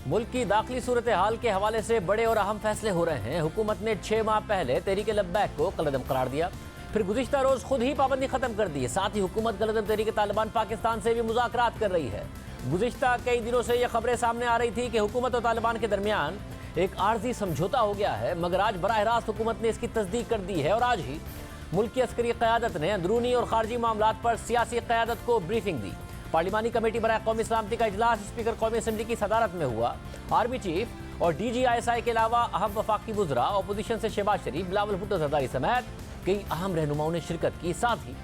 मुल्क की दाखिली सूरत हाल के हवाले से बड़े और अहम फैसले हो रहे हैं। हुकूमत ने 6 माह पहले तहरीक लब्बैक को कलअदम करार दिया, फिर गुज़िश्ता रोज खुद ही पाबंदी खत्म कर दी। साथ ही हुकूमत कलअदम तहरीक तालिबान पाकिस्तान से भी मुज़ाकरात कर रही है। गुज़िश्ता कई दिनों से यह खबरें सामने आ रही थी कि हुकूमत और तालिबान के दरमियान एक आर्जी समझौता हो गया है, मगर आज बराह रास्त हुकूमत ने इसकी तस्दीक कर दी है और आज ही मुल्क की अस्करी क़यादत ने अंदरूनी और खारजी मामलात पर सियासी क़यादत को ब्रीफिंग दी। पार्लिमानी कमेटी बराए कौमी सलामती का इजलास स्पीकर कौमी असम्बली की सदारत में हुआ। आर्मी चीफ और DGISI के अलावा अहम वफाकी वुज़रा, अपोजिशन से शहबाज शरीफ, बिलावल भुट्टो ज़रदारी समेत कई अहम रहनुमाओं ने शिरकत की। साथ ही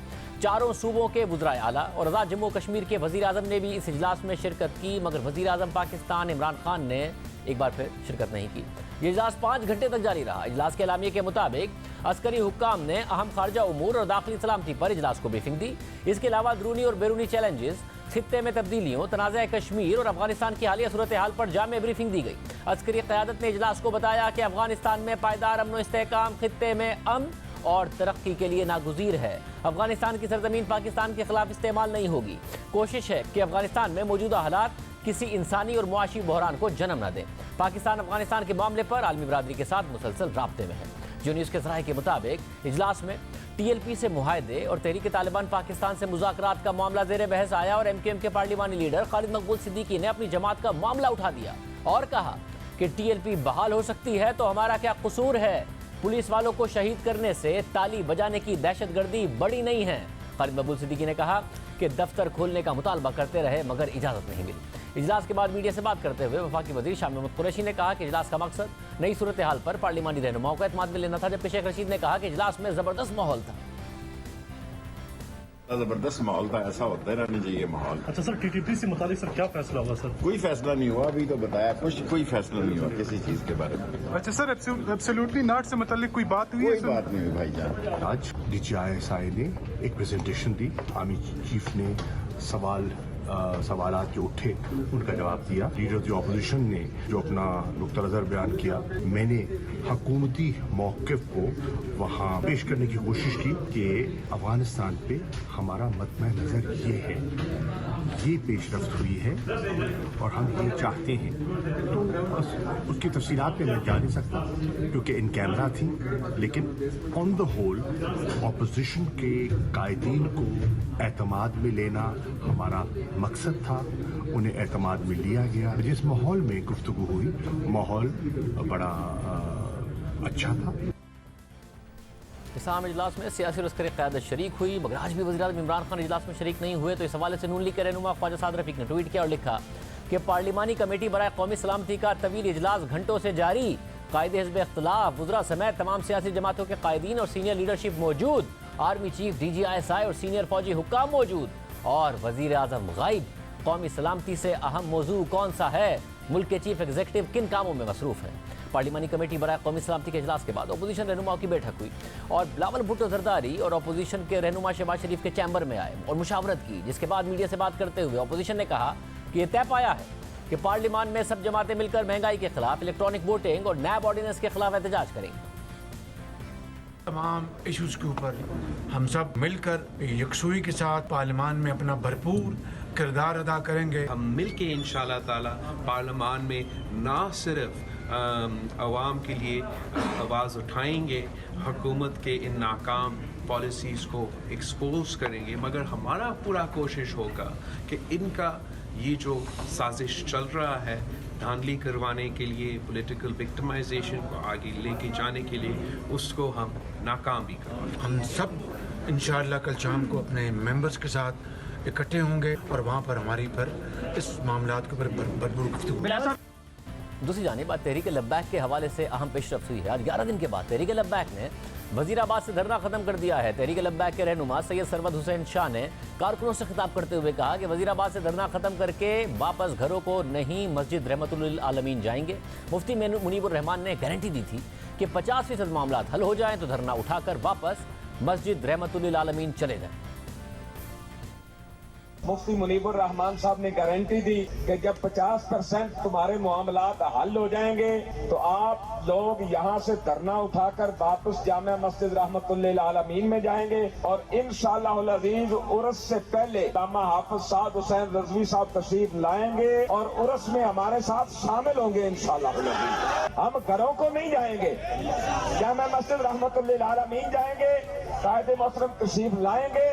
चारों सूबों के वुज़राए आला और आज़ाद जम्मू कश्मीर के वज़ीर आज़म ने भी इस इजलास में शिरकत की, मगर वज़ीर आज़म पाकिस्तान इमरान खान ने एक बार फिर शिरकत नहीं की। ये इजलास 5 घंटे तक जारी रहा। इजलास के एलामिये के मुताबिक अस्करी हुक्काम ने अहम खारजा उमूर और दाखिली सलामती पर इजलास को ब्रीफिंग दी। इसके अलावा अंदरूनी और बैरूनी चैलेंजेस, खित्ते में तब्दीलियों, तनाज़ा कश्मीर और अफगानिस्तान की हालिया सूरत हाल पर जामे ब्रीफिंग दी गई। अस्करी क़यादत ने इजलास को बताया कि अफगानिस्तान में पायदार अमन व इस्तेहकाम खित्ते में अमन और तरक्की के लिए नागुज़ीर है। अफगानिस्तान की सरजमीन पाकिस्तान के खिलाफ इस्तेमाल नहीं होगी। कोशिश है कि अफगानिस्तान में मौजूदा हालात किसी इंसानी और मुआशी बहरान को जन्म न दें। पाकिस्तान अफगानिस्तान के मामले पर आलमी बरादरी के साथ मुसलसल राब्ते में है। जो न्यूज़ के ज़राए के मुताबिक इजलास में TLP से मुआहदे और तहरीक तालिबान पाकिस्तान से मुज़ाकरात का मामला ज़ेर बहस आया और MKM के पार्लिमानी लीडर खालिद मकबूल सिद्दीकी ने अपनी जमात का मामला उठा दिया और कहा कि TLP बहाल हो सकती है तो हमारा क्या कसूर है। पुलिस वालों को शहीद करने से ताली बजाने की दहशतगर्दी बड़ी नहीं है। खालिद मकबूल सिद्दीकी ने कहा कि दफ्तर खोलने का मुतालबा करते रहे मगर इजाज़त नहीं मिली। इजलास के बाद मीडिया से बात करते हुए वफाकी वज़ीर शाह महमूद कुरैशी ने कहा कि इजलास का मकसद नई सूरत हाल पर पार्लिमानी रहनुमाओं को एतमाद में लेना था, जबकि शेख रशीद ने कहा कि इजलास में ज़बरदस्त माहौल था। जबरदस्त माहौल था, ऐसा होता है रहना चाहिए माहौल। अच्छा सर, TTP से मुतालिक सर क्या फैसला होगा सर? कोई फैसला नहीं हुआ, अभी तो बताया कोई फैसला नहीं हुआ किसी चीज के बारे में। अच्छा सर, एब्सोल्युटली नॉट से मुतालिक कोई बात हुई है? कोई बात नहीं हुई भाईजान। आज DGISI ने एक प्रेजेंटेशन दी, आर्मी चीफ ने सवालात जो उठे उनका जवाब दिया। लीडर ऑफ द ऑपोजिशन ने जो अपना नुक्ता नज़र बयान किया, मैंने हुकूमती मौक़िफ़ को वहाँ पेश करने की कोशिश की कि अफगानिस्तान पे हमारा मतम नज़र ये है, ये पेशरफ्त हुई है और हम ये चाहते हैं। तो बस उसकी तफसीलात में मैं जा नहीं सकता क्योंकि इन कैमरा थी, लेकिन ऑन द होल ऑपोजिशन के कायदीन को एतमाद में लेना हमारा मकसद था, उन्हें एतमाद में लिया गया। जिस माहौल में गुफ्तगू हुई, माहौल बड़ा अच्छा था। इस आम इजलास में सियासी और अस्करी क़यादत शरीक हुई, मगर आज भी वज़ीर-ए-आज़म इमरान खान इजलास में शरीक नहीं हुए। तो इस हवाले से नून लीग के रहनुमा ख्वाजा साद रफ़ीक ने ट्वीट किया और लिखा कि पार्लिमानी कमेटी बराए कौमी सलामती का तवील इजलास घंटों से जारी, कायदे हिज़्ब इख्तिलाफ, वुज़रा समेत तमाम सियासी जमातों के कायदीन और सीनियर लीडरशिप मौजूद, आर्मी चीफ, DGISI और सीनियर फौजी हुक्काम मौजूद और वज़ीर आज़म गायब। कौमी सलामती से अहम मौजू कौन सा है? मुल्क के चीफ एग्जीक्यूटिव किन कामों में मसरूफ़ है? पार्लिमानी कमेटी बराए कौमी सलामती के इजलास के बाद अपोजिशन रहनुमाओं की बैठक हुई और बिलावल भुट्टो ज़रदारी और अपोजिशन के रहनुमा शहबाज शरीफ के चैम्बर में आए और मुशावरत की, जिसके बाद मीडिया से बात करते हुए अपोजिशन ने कहा कि यह तय पाया है कि पार्लियामान में सब जमातें मिलकर महंगाई के खिलाफ, इलेक्ट्रॉनिक वोटिंग और नैब ऑर्डिनेंस के खिलाफ एहतजाज करेंगे। तमाम इश्यूज के ऊपर हम सब मिलकर यकसुई के साथ पार्लियामान में अपना भरपूर किरदार अदा करेंगे। हम मिल के इंशाअल्लाह ताला पार्लियामान में ना सिर्फ अवाम के लिए आवाज़ उठाएंगे, हुकूमत के इन नाकाम पॉलिसीज़ को एक्सपोज करेंगे, मगर हमारा पूरा कोशिश होगा कि इनका ये जो साजिश चल रहा है धांधली करवाने के लिए, पॉलिटिकल विक्टिमाइजेशन को आगे लेके जाने के लिए, उसको हम नाकाम भी करवाएंगे। हम सब इंशाअल्लाह कल शाम को अपने मेंबर्स के साथ इकट्ठे होंगे और वहाँ पर हमारी पर इस मामलात के ऊपर भरपूर गुफ्तगू। दूसरी जानिब तहरीक लब्बैक के हवाले से अहम पेशरफ्त हुई है। आज 11 दिन के बाद तहरीक लब्बैक ने वजीराबाद से धरना खत्म कर दिया है। तहरीक लब्बैक के रहनुमा सैयद सरवत हुसैन शाह ने कारकुनों से खिताब करते हुए कहा कि वजीराबाद से धरना खत्म करके वापस घरों को नहीं, मस्जिद रहमतुल आलमीन जाएंगे। मुफ्ती मुनीबुर रहमान ने गारंटी दी थी कि 50% मामला हल हो जाएं तो धरना उठाकर वापस मस्जिद रहमतुल आलमीन चले जाएं। मुफ्ती मुनीबुर रहमान साहब ने गारंटी दी कि जब 50% तुम्हारे मामलात हल हो जाएंगे तो आप लोग यहाँ से धरना उठाकर वापस जामिया मस्जिद रहमतुल्लिल आलमीन में जाएंगे और इंशाअल्लाह अज़ीज उर्स से पहले अल्लामा हाफिज साद हुसैन रज़वी साहब तशरीफ लाएंगे और उर्स में हमारे साथ शामिल होंगे इंशाअल्लाह। हम घरों को नहीं जाएंगे, जामिया मस्जिद रहमतुल्लिल आलमीन जाएंगे, कायदे मोहतरम तशरीफ लाएंगे।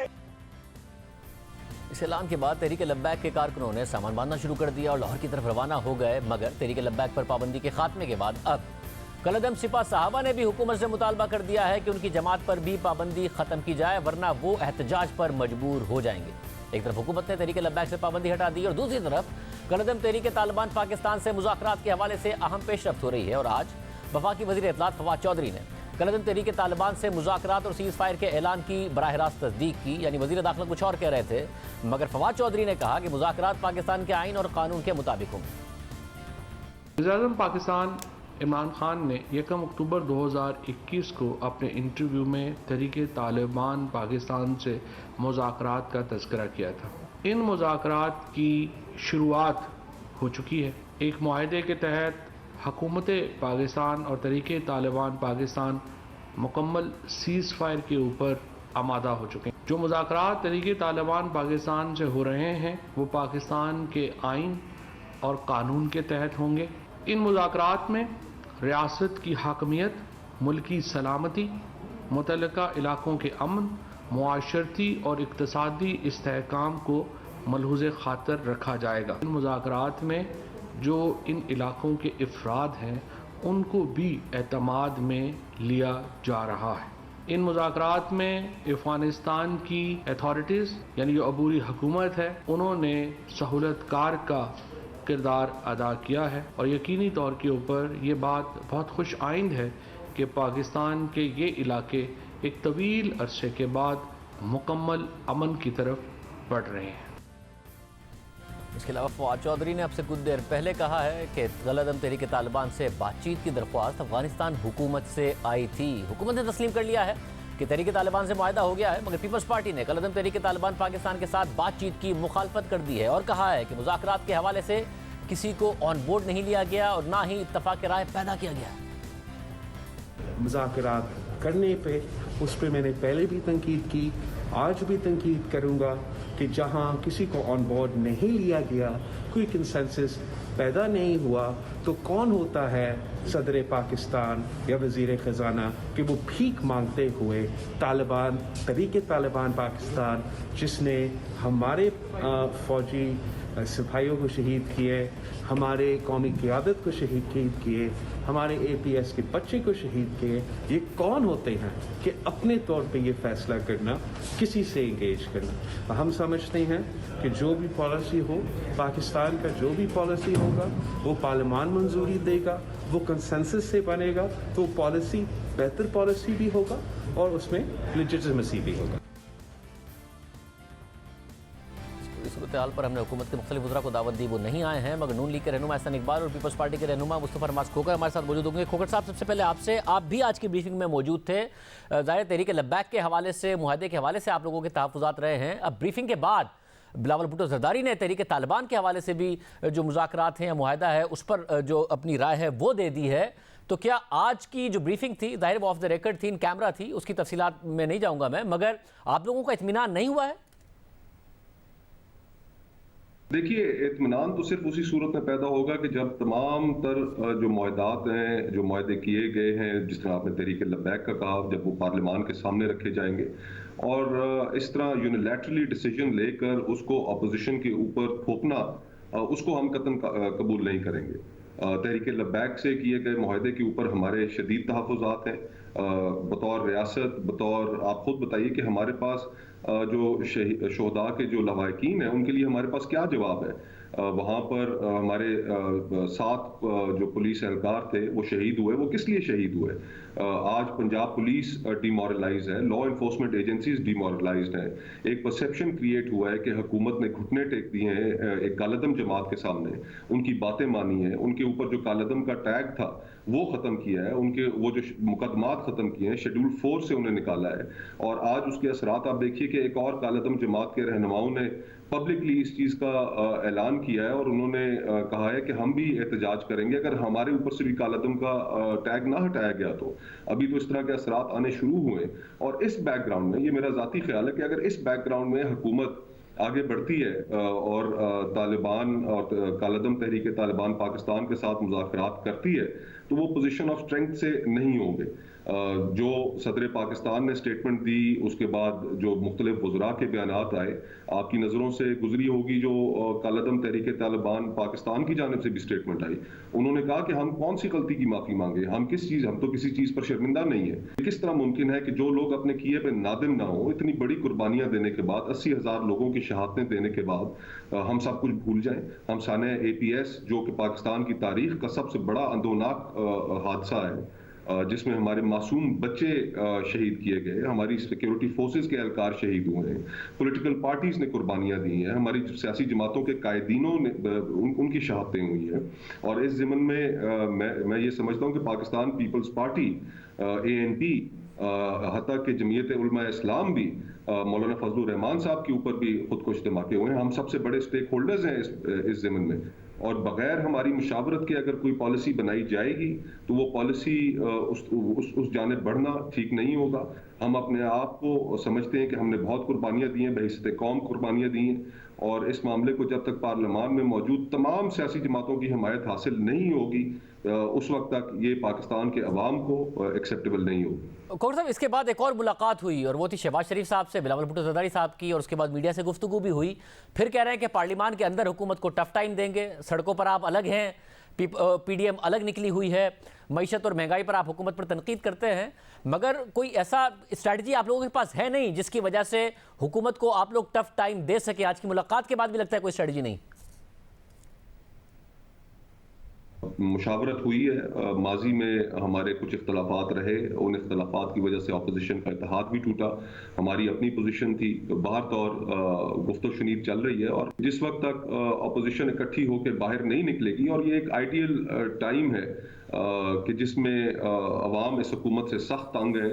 इस ऐलान के बाद तहरीक लब्बैक के कारकुनों ने सामान बांधना शुरू कर दिया और लाहौर की तरफ रवाना हो गए, मगर तहरीक लब्बैक पर पाबंदी के खात्मे के बाद अब कलदम सिपा साहबा ने भी हुकूमत से मुतालबा कर दिया है कि उनकी जमात पर भी पाबंदी खत्म की जाए, वरना वो एहतजाज पर मजबूर हो जाएंगे। एक तरफ हुकूमत ने तहरीक लब्बैक से पाबंदी हटा दी और दूसरी तरफ कलदम तहरीक तालिबान पाकिस्तान से मुज़ाकरात के हवाले से अहम पेशरफ्त हो रही है और आज वफाकी वज़ीर इत्तलात फवाद चौधरी ने कलदम तहरीक तालिबान से मुज़ाकरात और सीज़ फायर के ऐलान की बराह रास्त तस्दीक की। यानी वज़ीर दाखिला कुछ और कह रहे थे, मगर फवाद चौधरी ने कहा कि मुज़ाकरात पाकिस्तान के आइन और कानून के मुताबिक होंगे। वज़ीर-ए-आज़म पाकिस्तान इमरान खान ने 1 अक्टूबर 2021 को अपने इंटरव्यू में तहरीक तालिबान पाकिस्तान से मुज़ाकरात का तज़किरा किया था। इन मुज़ाकरात की शुरुआत हो चुकी है। एक मुआहदे के तहत हुकूमत पाकिस्तान और तहरीक तालिबान पाकिस्तान मुकम्मल सीज़ फायर के ऊपर आमादा हो चुके हैं। जो मुज़ाकरात तहरीक तालिबान पाकिस्तान से हो रहे हैं वो पाकिस्तान के आइन और कानून के तहत होंगे। इन मुज़ाकरात में रियासत की हाकमियत, मुल्की सलामती, मुतल्लिका इलाकों के अमन, मुआशरती और इक़्तिसादी इस्तेहकाम को मलहूज़े खातर रखा जाएगा। इन मुज़ाकरात में जो इन इलाकों के अफराद हैं उनको भी एतमाद में लिया जा रहा है। इन मुज़ाकरात में अफ़गानिस्तान की अथॉरिटीज़ यानी जो अबूरी हुकूमत है उन्होंने सहूलतकार का किरदार अदा किया है और यकीनी तौर के ऊपर ये बात बहुत खुश आइंद है कि पाकिस्तान के ये इलाके एक तवील अरसे के बाद मुकम्मल अमन की तरफ बढ़ रहे हैं। इसके अलावा फवाद चौधरी ने अब से कुछ देर पहले कहा है कि कलदम तहरीक तालिबान से बातचीत की दरख्वास्त अफगानिस्तान हुकूमत से आई थी। हुकूमत ने तस्लीम कर लिया है कि तहरीक तालिबान से मुआहदा हो गया है, मगर पीपल्स पार्टी ने कलदम तहरीक तालिबान पाकिस्तान के साथ बातचीत की मुखालफत कर दी है और कहा है कि मुज़ाकरात के हवाले से किसी को ऑन बोर्ड नहीं लिया गया और ना ही इत्तफाक राय पैदा किया गया। मुज़ाकरात करने पे उस पर मैंने पहले भी तनकीद की, आज भी तनकीद करूँगा कि जहाँ किसी को ऑन बोर्ड नहीं लिया गया, कोई कंसेंसस पैदा नहीं हुआ, तो कौन होता है सदर पाकिस्तान या वज़ीर ख़जाना कि वो भीख मांगते हुए तालिबान तहरीक तालिबान पाकिस्तान जिसने हमारे फ़ौजी सिपाहियों को शहीद किए, हमारे कौमी क़यादत को शहीद किए, हमारे APS के बच्चे को शहीद किए, ये कौन होते हैं कि अपने तौर पे ये फ़ैसला करना, किसी से इंगेज करना। हम समझते हैं कि जो भी पॉलिसी हो, पाकिस्तान का जो भी पॉलिसी होगा वो पार्लियामान मंजूरी देगा, वो कंसेंसस से बनेगा, तो पॉलिसी बेहतर पॉलिसी भी होगा और उसमें लेजिटिमेसी भी होगा। सूरत हाल पर हमने हुकूमत के मुख्तलिफ वज़रा को दावत दी, वो नहीं आए हैं, मगर नून लीग के रहनुमा एहसान इकबाल और पीपल्स पार्टी के रहनुमा मुस्तफ़ा नवाज़ खोखर हमारे साथ मौजूद होंगे। खोखर साहब, सबसे पहले आपसे, आप भी आज की ब्रीफिंग में मौजूद थे। ज़ाहिर तहरीक लब्बैक के हवाले से, मुआहदे के हवाले से आप लोगों के तहफ़्फ़ुज़ात रहे हैं। अब ब्रीफिंग के बाद बिलावल भुट्टो ज़रदारी ने तहरीक तालिबान के हवाले से भी जो मुज़ाकरात हैं या मुआहदा है उस पर जो अपनी राय है वो दे दी है। तो क्या आज की जो ब्रीफिंग थी, ज़ाहिर वो ऑफ द रिकॉर्ड थी, इन कैमरा थी, उसकी तफसीलात में नहीं जाऊँगा मैं, मगर आप लोगों का इत्मीनान नहीं हुआ है? देखिए, इत्मीनान तो सिर्फ उसी सूरत में पैदा होगा कि जब तमाम तर जो मुआहदात हैं, जो मुआहदे किए गए हैं, जिस तरह आपने तहरीक लब्बैक का कहा, जब वो पार्लियामान के सामने रखे जाएंगे और इस तरह यूनिलैटरली डिसीजन लेकर उसको अपोजिशन के ऊपर थोपना, उसको हम कतन कबूल नहीं करेंगे। तहरीक लब्बैक से किए गए मुआहदे के ऊपर हमारे शदीद तहफ़्फ़ुज़ात हैं। बतौर रियासत, बतौर आप खुद बताइए कि हमारे पास जो शोहदा के जो लवाहिकीन हैं उनके लिए हमारे पास क्या जवाब है। वहाँ पर हमारे 7 जो पुलिस एहलकार थे वो शहीद हुए, वो किस लिए शहीद हुए? आज पंजाब पुलिस डिमोरलाइज है, लॉ इन्फोर्समेंट एजेंसीज डिमोरलाइज्ड हैं। एक परसेप्शन क्रिएट हुआ है कि हुकूमत ने घुटने टेक दिए हैं एक कालदम जमात के सामने, उनकी बातें मानी हैं, उनके ऊपर जो कालदम का टैग था वो ख़त्म किया है, उनके वो जो मुकदमात ख़त्म किए हैं, शेड्यूल 4 से उन्हें निकाला है। और आज उसके असरात आप देखिए कि एक और कालदम जमात के रहनुमाओं ने पब्लिकली इस चीज़ का ऐलान किया है और उन्होंने कहा है कि हम भी एहतजाज करेंगे अगर हमारे ऊपर से भी कालादम का टैग ना हटाया गया। तो अभी तो इस तरह के असरात आने शुरू हुए और इस बैकग्राउंड में, ये मेरा ज़ाती ख्याल है कि अगर इस बैकग्राउंड में हुकूमत आगे बढ़ती है और तालिबान और कालादम तहरीक तालिबान पाकिस्तान के साथ मुज़ाकरात करती है तो वो पोजीशन ऑफ स्ट्रेंथ से नहीं होंगे। जो सदर पाकिस्तान ने स्टेटमेंट दी, उसके बाद जो मुख्तलिफ वज़रा के बयानात आए, आपकी नज़रों से गुजरी होगी जो कालादम तहरीक तालिबान पाकिस्तान की जानिब से भी स्टेटमेंट आई। उन्होंने कहा कि हम कौन सी गलती की माफ़ी मांगे, हम तो किसी चीज़ पर शर्मिंदा नहीं है। किस तरह मुमकिन है कि जो लोग अपने किए पे नादिम ना हो, इतनी बड़ी कुर्बानियां देने के बाद, 80,000 लोगों की शहादतें देने के बाद हम सब कुछ भूल जाएं। हम साने APS जो कि पाकिस्तान की तारीख का सबसे बड़ा अंदोनाक हादसा है जिसमें हमारे मासूम बच्चे शहीद किए गए, हमारी सिक्योरिटी फोर्सेस के एहलकार शहीद हुए हैं, पॉलिटिकल पार्टीज ने कुर्बानियां दी हैं, हमारी सियासी जमातों के कायदीनों ने उनकी शहादतें हुई हैं। और इस ज़िमन में मैं ये समझता हूँ कि पाकिस्तान पीपल्स पार्टी ANP हत्ता के जमीयत उलमा इस्लाम भी मौलाना फजलुर रहमान साहब के ऊपर भी खुदकुश धमाके हुए हैं। हम सबसे बड़े स्टेक होल्डर्स हैं इस ज़िमन में और बगैर हमारी मुशावरत के अगर कोई पॉलिसी बनाई जाएगी तो वो पॉलिसी उस जानिब बढ़ना ठीक नहीं होगा। हम अपने आप को समझते हैं कि हमने बहुत कुर्बानियां दी हैं, बहिस्सत कौम कुर्बानियां दी हैं और इस मामले को जब तक पार्लियामान में मौजूद तमाम सियासी जमातों की हिमायत हासिल नहीं होगी उस वक्त तक ये पाकिस्तान के अवाम को एक्सेप्टेबल नहीं होगी। कौर साहब, इसके बाद एक और मुलाकात हुई और वो थी शहबाज शरीफ साहब से, बिलावल भुट्टो ज़रदारी साहब की, और उसके बाद मीडिया से गुफ्तगू भी हुई। फिर कह रहे हैं कि पार्लियामान के अंदर हुकूमत को टफ टाइम देंगे, सड़कों पर आप अलग हैं, PDM अलग निकली हुई है, मईशत और महंगाई पर आप हुकूमत पर तनकीद करते हैं, मगर कोई ऐसा स्ट्रैटेजी आप लोगों के पास है नहीं जिसकी वजह से हुकूमत को आप लोग टफ टाइम दे सके। आज की मुलाकात के बाद भी लगता है कोई स्ट्रैटेजी नहीं। मुशावरत हुई है, माजी में हमारे कुछ इख्तलाफात रहे, उन इख्तलाफात की वजह से अपोजिशन का इत्तेहाद भी टूटा, हमारी अपनी पोजीशन थी, बाहर तौर गुफ्तो शुनीद चल रही है और जिस वक्त तक अपोजिशन इकट्ठी होकर बाहर नहीं निकलेगी, और ये एक आइडियल टाइम है कि जिसमें अवाम इस हुकूमत से सख्त तंग है,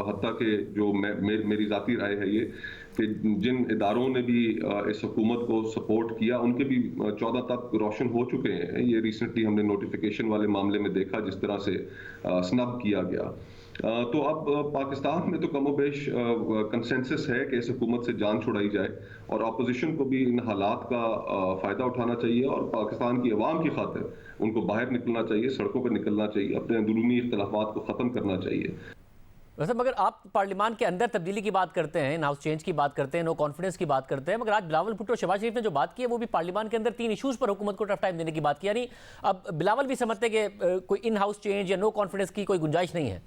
हत्ता कि जो मेरी ज़ाती राय है ये कि जिन इदारों ने भी इस हुकूमत को सपोर्ट किया उनके भी 14 तक रोशन हो चुके हैं। ये रिसेंटली हमने नोटिफिकेशन वाले मामले में देखा जिस तरह से स्नब किया गया। तो अब पाकिस्तान में तो कमोबेश कंसेंसस है कि इस हुकूमत से जान छुड़ाई जाए और अपोजिशन को भी इन हालात का फ़ायदा उठाना चाहिए और पाकिस्तान की अवाम की खातिर उनको बाहर निकलना चाहिए, सड़कों पर निकलना चाहिए, अपने अंदरूनी इख्तलाफात को ख़त्म करना चाहिए। वैसे मगर आप पार्लियामान के अंदर तब्दीली की बात करते हैं, इन हाउस चेंज की बात करते हैं, नो कॉन्फिडेंस की बात करते हैं, मगर आज बिलावल भुट्टो शहबाज शरीफ ने जो बात की है वो भी पार्लियामान के अंदर 3 इशूज़ पर हुकूमत को टफ टाइम देने की बात की। यानी अब बिलावल भी समझते हैं कि कोई इन हाउस चेंज या नो कॉन्फिडेंस की कोई गुंजाइश नहीं है।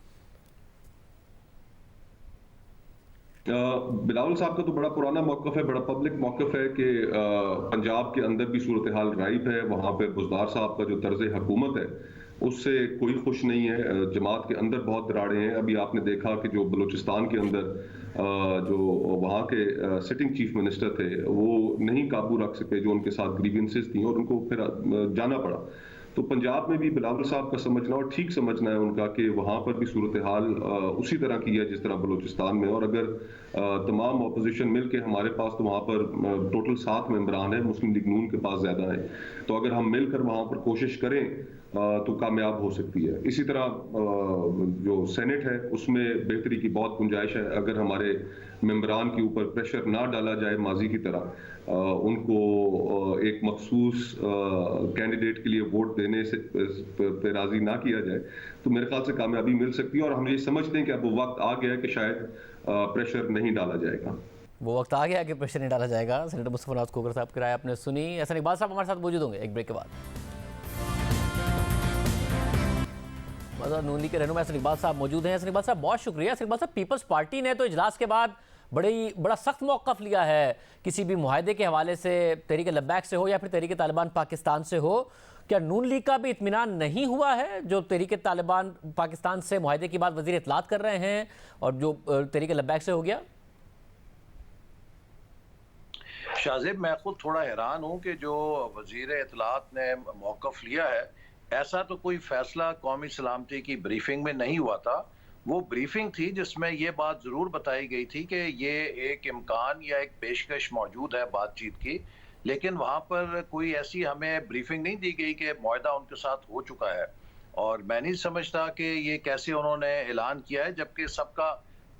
बिलावल साहब का तो बड़ा पुराना मौक़िफ़ है, बड़ा पब्लिक मौक़िफ़ है कि पंजाब के अंदर भी सूरत हाल राइब है, वहाँ पे बुज़दार साहब का जो तर्ज़ हुकूमत है उससे कोई खुश नहीं है। जमात के अंदर बहुत दराड़े हैं। अभी आपने देखा कि जो बलूचिस्तान के अंदर जो वहाँ के सिटिंग चीफ मिनिस्टर थे वो नहीं काबू रख सके, जो उनके साथ ग्रीवेंसेस थी और उनको फिर जाना पड़ा। तो पंजाब में भी बिलावल साहब का समझना और ठीक समझना है उनका कि वहाँ पर भी सूरत हाल उसी तरह की है जिस तरह बलूचिस्तान में, और अगर तमाम अपोजिशन मिल के हमारे पास तो वहाँ पर टोटल 7 मेंबरान हैं, मुस्लिम लीग नून के पास ज़्यादा हैं, तो अगर हम मिलकर वहाँ पर कोशिश करें तो कामयाब हो सकती है। इसी तरह जो सेनेट है उसमें बेहतरी की बहुत गुंजाइश है। अगर हमारे मेंबरान के ऊपर प्रेशर ना डाला जाए माजी की तरह, उनको एक मखसूस कैंडिडेट के लिए वोट देने से पे राजी ना किया जाए तो मेरे ख्याल से कामयाबी मिल सकती है। और हम ये समझते हैं कि अब वो वक्त आ गया है कि शायद प्रेशर नहीं डाला जाएगा। वो वक्त आ गया कि प्रेशर नहीं डाला जाएगा। सेनेटर मुस्तफा नवाज खोखर साहब की राय आपने सुनी। एहसान इकबाल साहब हमारे साथ मौजूद होंगे एक ब्रेक के बाद। नून लीग के रहनुमा एहसान इकबाल साहब मौजूद हैं। एहसान इकबाल साहब बहुत शुक्रिया। एहसान इकबाल साहब, पीपल्स पार्टी ने तो इजलास के बाद बड़ा सख्त मौक़िफ़ लिया है किसी भी मुआहदे के हवाले से, तहरीक लब्बैक से हो या फिर तहरीक तालिबान पाकिस्तान से हो। क्या नून लीग का भी इत्मीनान नहीं हुआ है जो तहरीक तालिबान पाकिस्तान से मुआहदे के बाद वज़ीर इत्तलात कर रहे हैं और जो तहरीक लब्बैक से हो गया? शाहजेब, मैं खुद थोड़ा हैरान हूँ कि जो वज़ीर इत्तलात ने मौक़िफ़ लिया है, ऐसा तो कोई फ़ैसला कौमी सलामती की ब्रीफिंग में नहीं हुआ था। वो ब्रीफिंग थी जिसमें ये बात ज़रूर बताई गई थी कि ये एक इम्कान या एक पेशकश मौजूद है बातचीत की, लेकिन वहाँ पर कोई ऐसी हमें ब्रीफिंग नहीं दी गई कि मुआहदा उनके साथ हो चुका है। और मैं नहीं समझता कि ये कैसे उन्होंने ऐलान किया है, जबकि सबका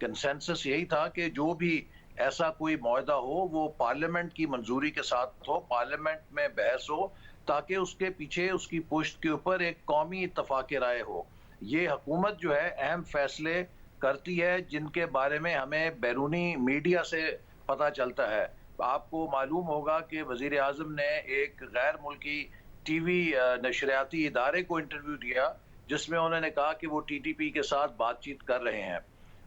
कंसेंसस यही था कि जो भी ऐसा कोई मुआहदा हो वो पार्लियामेंट की मंजूरी के साथ हो, पार्लियामेंट में बहस हो, ताकि उसके पीछे उसकी पुश्त के ऊपर एक कौमी इत्तफाक राय हो। ये हुकूमत जो है अहम फैसले करती है जिनके बारे में हमें बैरूनी मीडिया से पता चलता है। आपको मालूम होगा कि वज़ीर आज़म ने एक गैर मुल्की टीवी नशरियाती इदारे को इंटरव्यू दिया जिसमें उन्होंने कहा कि वो टीटीपी के साथ बातचीत कर रहे हैं।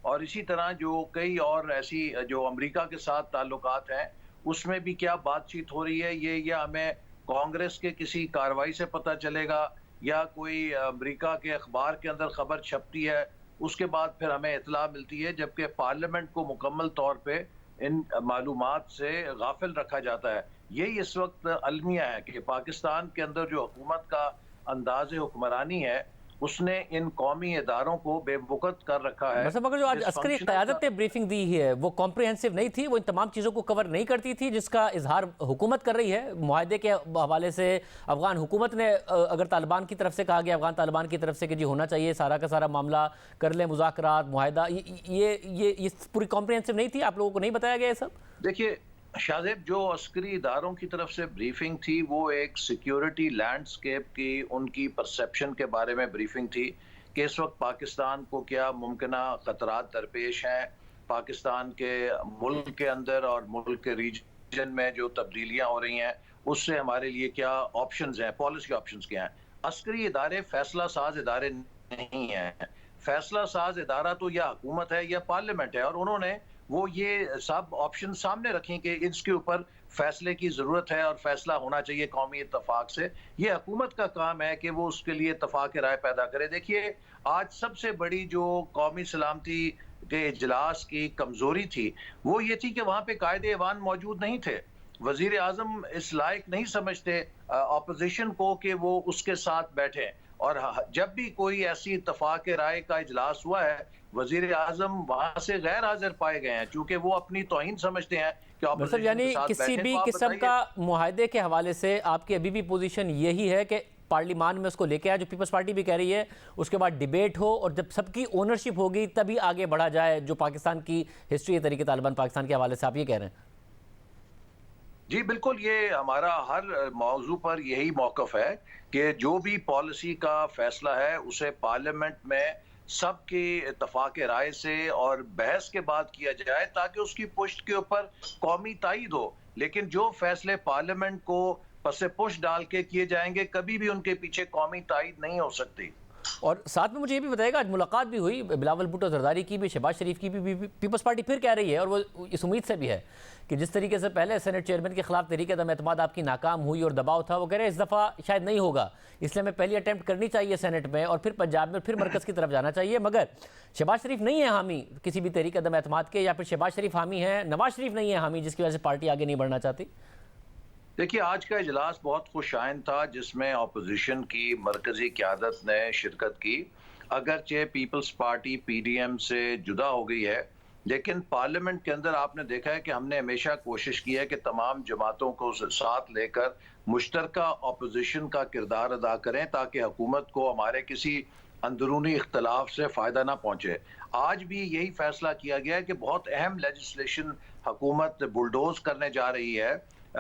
और इसी तरह जो कई और ऐसी जो अमेरिका के साथ ताल्लुकात हैं उसमें भी क्या बातचीत हो रही है, ये या हमें कांग्रेस के किसी कार्रवाई से पता चलेगा या कोई अमेरिका के अखबार के अंदर खबर छपती है, उसके बाद फिर हमें इतला मिलती है, जबकि पार्लियामेंट को मुकम्मल तौर पे इन मालूमात से गाफिल रखा जाता है। यही इस वक्त अलमिया है कि पाकिस्तान के अंदर जो हुकूमत का अंदाज हुक्मरानी है उसने इन कौमी इदारों को बेवकूफ़ कर रखा है। मतलब अगर जो आज अस्करी क़यादत ने ब्रीफिंग दी है वो कॉम्प्रिहेंसिव नहीं थी, वो इन तमाम चीज़ों को कवर नहीं करती थी जिसका इजहार हुकूमत कर रही है। मुआहदे के हवाले से अफगान हुकूमत ने अगर तालिबान की तरफ से कहा गया, अफगान तालिबान की तरफ से कि जी होना चाहिए सारा का सारा मामला कर ले, मुज़ाकरात मुआहदा, ये पूरी कॉम्प्रिहेंसिव नहीं थी? आप लोगों को नहीं बताया गया ये सब? देखिए शाहजेब, जो अस्करी इदारों की तरफ से ब्रीफिंग थी वो एक सिक्योरिटी लैंडस्केप की उनकी परसेप्शन के बारे में ब्रीफिंग थी कि इस वक्त पाकिस्तान को क्या मुमकिना ख़तरात दरपेश हैं, पाकिस्तान के मुल्क के अंदर और मुल्क के रीजन में जो तब्दीलियाँ हो रही हैं उससे हमारे लिए क्या ऑप्शंस हैं, पॉलिसी ऑप्शंस क्या हैं। अस्करी इदारे फैसला साज इदारे नहीं हैं। फैसला साज इदारा तो या हुकूमत है या पार्लियामेंट है, और उन्होंने वो ये सब ऑप्शन सामने रखें कि इसके ऊपर फैसले की ज़रूरत है और फैसला होना चाहिए कौमी इत्तफाक से। ये हुकूमत का काम है कि वो उसके लिए इत्तफाक राय पैदा करे। देखिए आज सबसे बड़ी जो कौमी सलामती के इजलास की कमज़ोरी थी वो ये थी कि वहाँ पे कायदे ऐवान मौजूद नहीं थे। वज़ीर आज़म इस लायक नहीं समझते अपोजिशन को कि वो उसके साथ बैठे, और जब भी कोई ऐसी इत्तफाक राय का इजलास हुआ है वज़ीर आज़म वहाँ से गैर हाजिर पाए गए हैं, चूँकि वो अपनी तौहीन समझते हैं कि मतलब यानी किसी भी किस्म का मुआहदे के हवाले से आपकी अभी भी पोजीशन यही है कि पार्लियामान में उसको लेके आए, जो पीपल्स पार्टी भी कह रही है, उसके बाद डिबेट हो और जब सबकी ओनरशिप होगी तभी आगे बढ़ा जाए, जो पाकिस्तान की हिस्ट्री तरीके तालिबान पाकिस्तान के हवाले से आप ये कह रहे हैं? जी बिल्कुल, ये हमारा हर मौजू पर यही मौक़िफ़ है कि जो भी पॉलिसी का फैसला है उसे पार्लियामेंट में सबके इत्तफाक राय से और बहस के बाद किया जाए ताकि उसकी पुश्त के ऊपर कौमी तायद हो। लेकिन जो फैसले पार्लियामेंट को पसे पुश डाल के किए जाएंगे कभी भी उनके पीछे कौमी तायद नहीं हो सकती। और साथ में मुझे ये भी बताएगा, आज मुलाकात भी हुई बिलावल भुट्टो जरदारी की भी, शहबाज शरीफ की भी पीपल्स पार्टी फिर कह रही है और वो इस उम्मीद से भी है कि जिस तरीके से पहले सेनेट चेयरमैन के खिलाफ तहरीक अदम एतमाद आपकी नाकाम हुई और दबाव था, वो कह रहे हैं इस दफ़ा शायद नहीं होगा, इसलिए हमें पहली अटैम्प्ट करनी चाहिए सेनेट में और फिर पंजाब में फिर मरकज़ की तरफ जाना चाहिए। मगर शहबाज शरीफ नहीं है हामी किसी भी तहरीक अदम एतमाद के, या फिर शहबाज शरीफ हामी है, नवाज शरीफ नहीं है हामी, जिसकी वजह से पार्टी आगे नहीं बढ़ना चाहती। देखिए आज का इजलास बहुत खुशाइन था जिसमें अपोजिशन की मरकजी क़यादत ने शिरकत की। अगरचे पीपल्स पार्टी PDM से जुदा हो गई है, लेकिन पार्लियामेंट के अंदर आपने देखा है कि हमने हमेशा कोशिश की है कि तमाम जमातों को साथ लेकर मुश्तरका अपोजिशन का किरदार अदा करें ताकि हुकूमत को हमारे किसी अंदरूनी इख्तलाफ से फ़ायदा ना पहुँचे। आज भी यही फैसला किया गया है कि बहुत अहम लेजिस्लेशन हुकूमत बुलडोज करने जा रही है।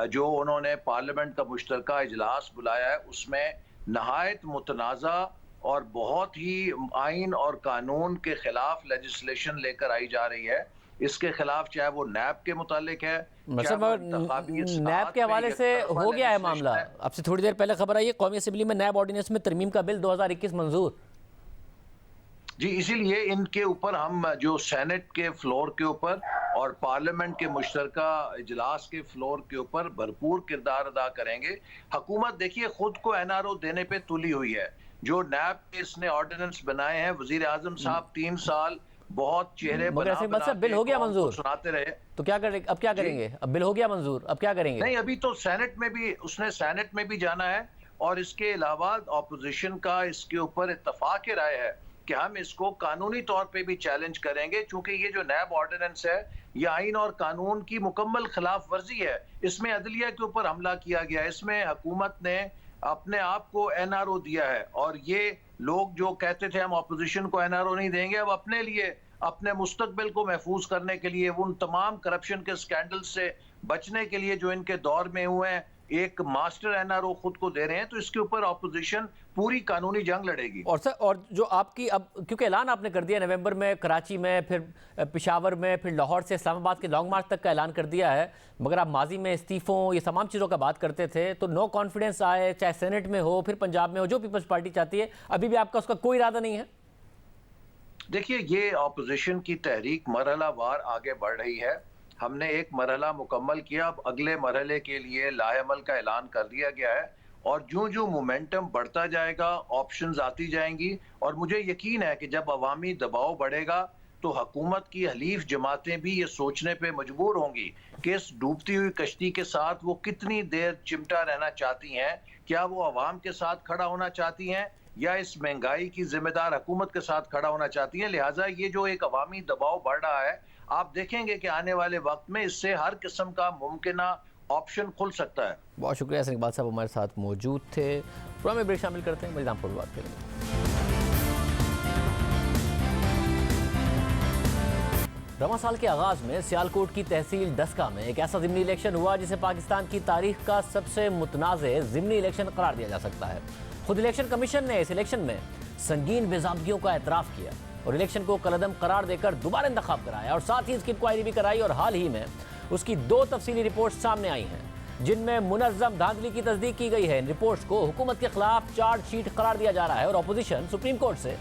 जो उन्होंने पार्लियामेंट का मुश्तरका इजलास बुलाया है उसमें नहायत मुतनाज़ा और बहुत ही आइन और कानून के खिलाफ लेजिस्लेशन लेकर आई जा रही है। इसके खिलाफ चाहे वो नैब के मुतालिक है, नैब के हवाले से हो गया है मामला। आपसे थोड़ी देर पहले खबर आई है कौमी असेंबली में नैब ऑर्डिनेंस में तरमीम का बिल 2021 मंजूर। जी इसीलिए इनके ऊपर हम जो सेनेट के फ्लोर के ऊपर और पार्लियामेंट के मुश्तरका इजलास के फ्लोर के ऊपर भरपूर किरदार अदा करेंगे। हुकूमत देखिए खुद को NRO देने पे तुली हुई है। जो नैब के इसने ऑर्डिनेंस बनाए हैं, वजीर आजम साहब 3 साल बहुत चेहरे बना बिल हो गया मंजूर सुनाते रहे, तो क्या करें, अब क्या करेंगे? अब बिल हो गया मंजूर, अब क्या करेंगे? नहीं, अभी तो सेनेट में भी उसने सेनेट में भी जाना है और इसके अलावा ऑपोजिशन का इसके ऊपर इत्तफाक राय है कि हम इसको कानूनी तौर पे भी चैलेंज करेंगे, क्योंकि ये जो नैब ऑर्डिनेंस है ये आइन और कानून की मुकम्मल खिलाफ वर्जी है। इसमें अदलिया के ऊपर हमला किया गया, इसमें हुकूमत ने अपने आप को NRO दिया है, और ये लोग जो कहते थे हम ऑपोजिशन को NRO नहीं देंगे, अब अपने लिए अपने मुस्तकबिल को महफूज करने के लिए, उन तमाम करप्शन के स्कैंडल से बचने के लिए जो इनके दौर में हुए हैं, एक मास्टर NRO खुद को दे रहे हैं। तो इसके ऊपर ऑपोजिशन पूरी कानूनी जंग लड़ेगी। और सर, और जो आपकी अब क्योंकि ऐलान आपने कर दिया नवंबर में कराची में, फिर पेशावर में, फिर लाहौर से इस्लामाबाद के लॉन्ग मार्च तक का ऐलान कर दिया है, मगर आप माजी में इस्तीफों ये तमाम चीज़ों का बात करते थे, तो नो कॉन्फिडेंस आए, चाहे सेनेट में हो, फिर पंजाब में हो, जो पीपल्स पार्टी चाहती है, अभी भी आपका उसका कोई इरादा नहीं है? देखिए, ये ऑपोजिशन की तहरीक मरहला वार आगे बढ़ रही है। हमने एक मरहला मुकम्मल किया, अब अगले मरहले के लिए लाएअमल का ऐलान कर दिया गया है, और जो जो मोमेंटम बढ़ता जाएगा, ऑप्शंस आती जाएंगी, और मुझे यकीन है कि जब अवामी दबाव बढ़ेगा तो हुकूमत की हलीफ जमातें भी ये सोचने पे मजबूर होंगी कि इस डूबती हुई कश्ती के साथ वो कितनी देर चिमटा रहना चाहती हैं। क्या वो अवाम के साथ खड़ा होना चाहती हैं या इस महंगाई की जिम्मेदार हुकूमत के साथ खड़ा होना चाहती हैं? लिहाजा ये जो एक अवामी दबाव बढ़ रहा है, आप देखेंगे कि आने वाले वक्त में इससे हर किस्म का मुमकिना ऑप्शन खुल सकता है। बहुत शुक्रिया सर, इकबाल साहब हमारे साथ मौजूद थे। प्रोग्राम में ब्रेक शामिल करते हैं, मजीद हम बात करेंगे। रवां साल के आगाज में सियालकोट की तहसील डस्का में एक ऐसा ज़िमनी इलेक्शन हुआ जिसे पाकिस्तान की तारीख का सबसे मुतनाज़े ज़िमनी इलेक्शन करार दिया जा सकता है। खुद इलेक्शन कमीशन ने इस इलेक्शन में संगीन बेज़ाबगियों का एतराफ़ किया और इलेक्शन को कलअदम करार देकर दोबारा इंतखाब कराया, और साथ ही इसकी इंक्वायरी भी कराई, और हाल ही में उसकी 2 तफसीली रिपोर्ट सामने आई हैं जिनमें मुनज़्ज़म धांधली की तस्दीक की गई है। इन रिपोर्ट्स को हुकूमत के खिलाफ चार्जशीट करार दिया जा रहा है और अपोजिशन सुप्रीम कोर्ट से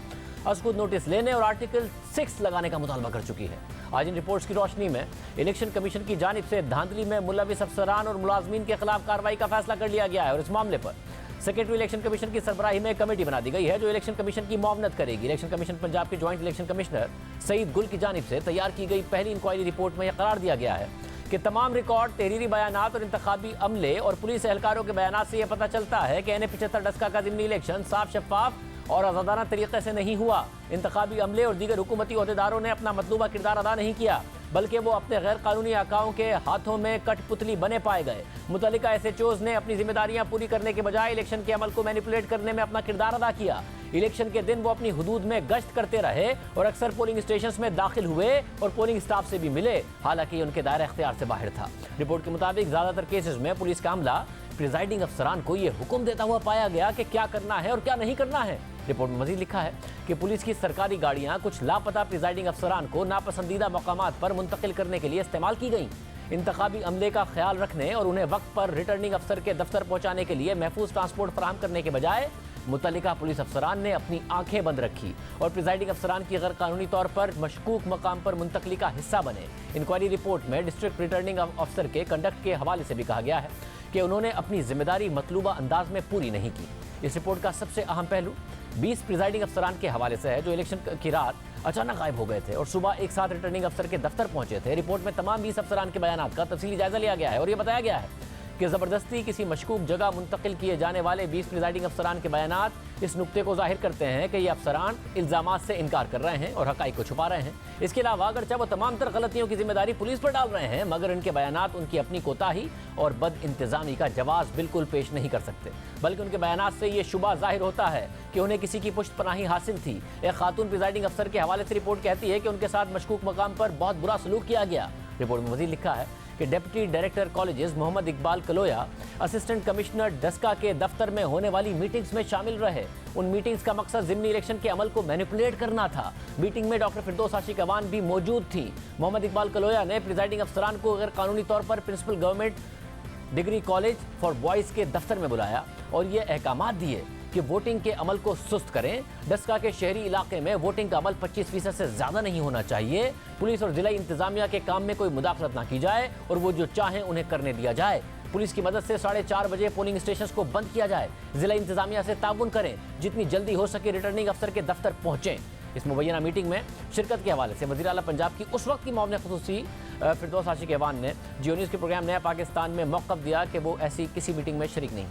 असकुद नोटिस लेने और आर्टिकल 6 लगाने का मुतालबा कर चुकी है। आज इन रिपोर्ट्स की रोशनी में इलेक्शन कमीशन की जानिब से धांधली में मुलविस अफसरान और मुलाजमीन के खिलाफ कार्रवाई का फैसला कर लिया गया है, और इस मामले पर सेक्रेटरी इलेक्शन कमीशन की सरबराही में कमेटी बना दी गई है जो इलेक्शन कमीशन की मुआवनत करेगी। इलेक्शन कमीशन पंजाब के ज्वाइंट इलेक्शन कमिश्नर सईद गुल की जानिब से तैयार की गई पहली इंक्वायरी रिपोर्ट में यह करार दिया गया है कि तमाम रिकॉर्ड, तहरीरी बयानात और इंतखाबी अमले और पुलिस एहलकारों के बयानात से यह पता चलता है कि NA-75 डस्का का ज़िमनी इलेक्शन साफ, शफाफ और आज़ादाना तरीके से नहीं हुआ। इंतखाबी अमले और दीगर हुकूमती ओहदेदारों ने अपना मतलूबा किरदार अदा नहीं किया, बल्कि वो अपने गैर कानूनी आकाओं के हाथों में कठपुतली बने पाए गए। मुतल्लिका SHOs ने अपनी जिम्मेदारियां पूरी करने के बजाय इलेक्शन के अमल को मैनिपुलेट करने में अपना किरदार अदा किया। इलेक्शन के दिन वो अपनी हुदूद में गश्त करते रहे और अक्सर पोलिंग स्टेशंस में दाखिल हुए और पोलिंग स्टाफ से भी मिले, हालांकि उनके दायरे इख्तियार से बाहर था। रिपोर्ट के मुताबिक ज़्यादातर केसेस में पुलिस का अमला प्रिजाइडिंग अफसरान को ये हुक्म देता हुआ पाया गया कि क्या करना है और क्या नहीं करना है। रिपोर्ट में मजीद लिखा है कि पुलिस की सरकारी गाड़ियां कुछ लापता प्रिजाइडिंग अफसरान को नापसंदीदा मकामात पर मुंतकिल करने के लिए इस्तेमाल की गई। इंतखाबी अमले का ख्याल रखने और उन्हें वक्त पर रिटर्निंग अफसर के दफ्तर पहुंचाने के लिए महफूज ट्रांसपोर्ट फराहम करने के बजाय मुतल्लिका पुलिस अफसरान ने अपनी आंखें बंद रखी और प्रिजाइडिंग अफसरान की गैर कानूनी तौर पर मशकूक मकाम पर मुंतकली का हिस्सा बने। इंक्वायरी रिपोर्ट में डिस्ट्रिक्ट रिटर्निंग अफसर के कंडक्ट के हवाले से भी कहा गया है कि उन्होंने अपनी जिम्मेदारी मतलूबा अंदाज में पूरी नहीं की। इस रिपोर्ट का सबसे अहम पहलू 20 प्रिजाइडिंग अफसरान के हवाले से है जो इलेक्शन की रात अचानक गायब हो गए थे और सुबह एक साथ रिटर्निंग अफसर के दफ्तर पहुंचे थे। रिपोर्ट में तमाम 20 अफसरान के बयानात का तफसीली जायजा लिया गया है और यह बताया गया है कि ज़बरदस्ती किसी मशकूक जगह मुंतकिल किए जाने वाले 20 प्रिजाइडिंग अफसरान के बयानात इस नुक्ते को जाहिर करते हैं कि ये अफसरान इल्ज़ामात से इनकार कर रहे हैं और हक़ाइक़ को छुपा रहे हैं। इसके अलावा अगरचे वो तमाम तर गलतियों की जिम्मेदारी पुलिस पर डाल रहे हैं, मगर इनके बयानात उनकी अपनी कोताही और बद इंतज़ामी का जवाब बिल्कुल पेश नहीं कर सकते, बल्कि उनके बयानात से ये शुबा जाहिर होता है कि उन्हें किसी की पुश्त पनाही हासिल थी। एक खातून प्रिजाइडिंग अफसर के हवाले से रिपोर्ट कहती है कि उनके साथ मशकूक मकाम पर बहुत बुरा सलूक किया गया। रिपोर्ट में मज़ीद लिखा है कि deputy director colleges Mohammad Iqbal Kaloya assistant commissioner Daska के दफ्तर में होने वाली मीटिंग्स में शामिल रहे। उन मीटिंग्स का मकसद ज़िमनी इलेक्शन के अमल को मैनिपुलेट करना था। मीटिंग में डॉक्टर फिरदौस आशिक अवान भी मौजूद थी। मोहम्मद इकबाल कलोया ने प्रिजाइडिंग अफसरान को गैर कानूनी तौर पर principal government degree college for boys के दफ्तर में बुलाया और ये अहकामात दिए कि वोटिंग के अमल को सुस्त करें। डस्का के शहरी इलाके में वोटिंग का अमल 25% से ज़्यादा नहीं होना चाहिए। पुलिस और जिला इंतजामिया के काम में कोई मुदाखलत ना की जाए और वो जो चाहें उन्हें करने दिया जाए। पुलिस की मदद से 4:30 बजे पोलिंग स्टेशन को बंद किया जाए। जिला इंतजामिया से ताउन करें, जितनी जल्दी हो सके रिटर्निंग अफसर के दफ्तर पहुँचें। इस मुबैना मीटिंग में शिरकत के हवाले से वज़ीर आला पंजाब की उस वक्त की मुआविन ख़ुसूसी फिरदौस आशिक अवान ने जियो न्यूज़ के प्रोग्राम नया पाकिस्तान में मौक़िफ़ दिया कि वो ऐसी किसी मीटिंग में शरीक नहीं।